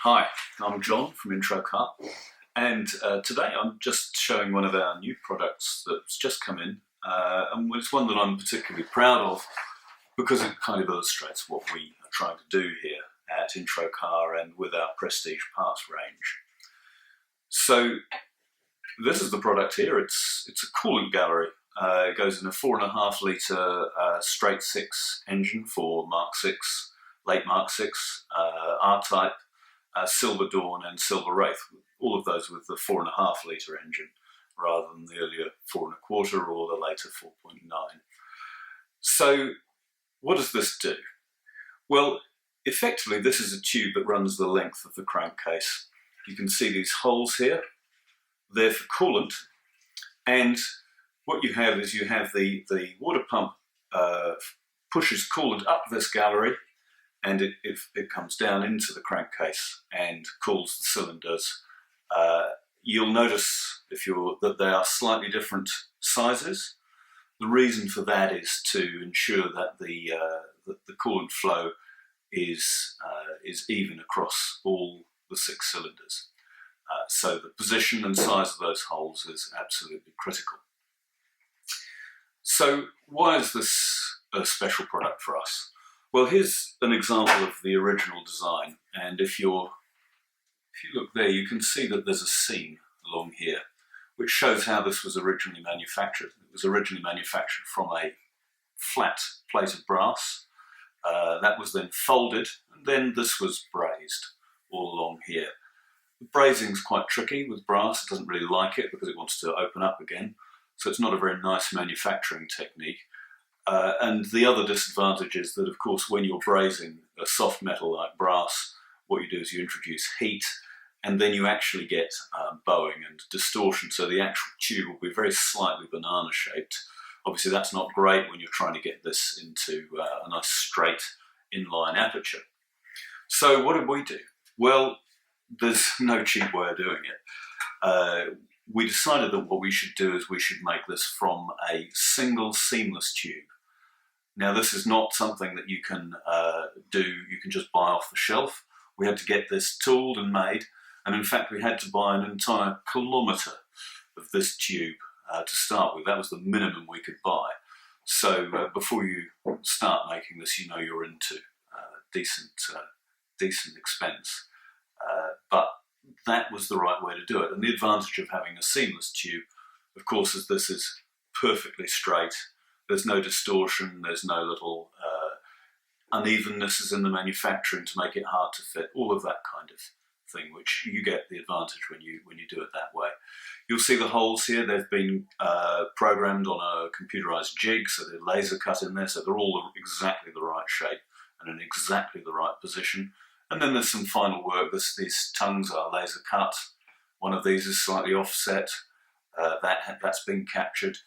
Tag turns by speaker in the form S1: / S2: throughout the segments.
S1: Hi, I'm John from Intro Car, and today I'm just showing one of our new products that's just come in, and it's one that I'm particularly proud of because it kind of illustrates what we are trying to do here at Intro Car and with our Prestige parts range. So this is the product here. It's a Coolant Gallery. It goes in a 4.5 litre straight 6 engine for Mark 6, late Mark 6, R-Type, Silver Dawn and Silver Wraith, all of those with the 4.5 litre engine rather than the earlier 4.25 or the later 4.9. So what does this do? Well, effectively this is a tube that runs the length of the crankcase. You can see these holes here. They're for coolant, and what you have is you have the water pump pushes coolant up this gallery, and it comes down into the crankcase and cools the cylinders. You'll notice that they are slightly different sizes. The reason for that is to ensure that the coolant flow is even across all the 6 cylinders. So the position and size of those holes is absolutely critical. So why is this a special product for us? Well, here's an example of the original design, and if you look there, you can see that there's a seam along here, which shows how this was originally manufactured. It was originally manufactured from a flat plate of brass. That was then folded, and then this was brazed all along here. The brazing's quite tricky with brass. It doesn't really like it because it wants to open up again, so it's not a very nice manufacturing technique. And the other disadvantage is that, of course, when you're brazing a soft metal like brass, what you do is you introduce heat, and then you actually get bowing and distortion, so the actual tube will be very slightly banana-shaped. Obviously, that's not great when you're trying to get this into a nice straight inline aperture. So what did we do? Well, there's no cheap way of doing it. We decided that what we should do is we should make this from a single seamless tube. Now, this is not something that you can you can just buy off the shelf. We had to get this tooled and made, and in fact we had to buy an entire kilometre of this tube to start with. That was the minimum we could buy. So before you start making this, you know you're into decent expense. But that was the right way to do it. And the advantage of having a seamless tube, of course, is this is perfectly straight. There's no distortion, there's no little unevennesses in the manufacturing to make it hard to fit, all of that kind of thing, which you get the advantage when you do it that way. You'll see the holes here. They've been programmed on a computerized jig, so they're laser cut in there, so they're all exactly the right shape and in exactly the right position. And then there's some final work. These tongues are laser cut. One of these is slightly offset. That's been captured.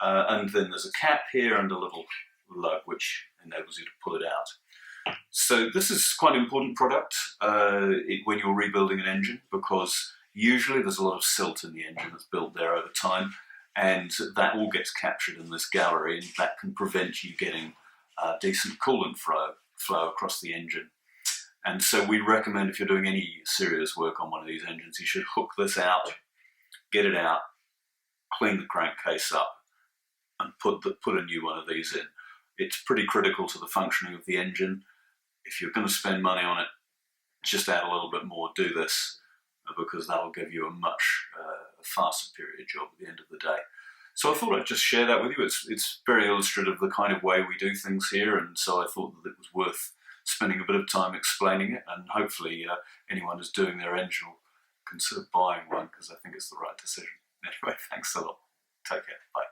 S1: And then there's a cap here and a little lug which enables you to pull it out. So this is quite an important product when you're rebuilding an engine, because usually there's a lot of silt in the engine that's built there over time, and that all gets captured in this gallery, and that can prevent you getting decent coolant flow across the engine. And so we recommend, if you're doing any serious work on one of these engines, you should hook this out, get it out, clean the crankcase up, and put a new one of these in. It's pretty critical to the functioning of the engine. If you're going to spend money on it, just add a little bit more, do this, because that'll give you a much far superior job at the end of the day. So I thought I'd just share that with you. It's very illustrative of the kind of way we do things here, and so I thought that it was worth spending a bit of time explaining it, and hopefully anyone who's doing their engine will consider buying one, because I think it's the right decision. Anyway, thanks a lot. Take care. Bye.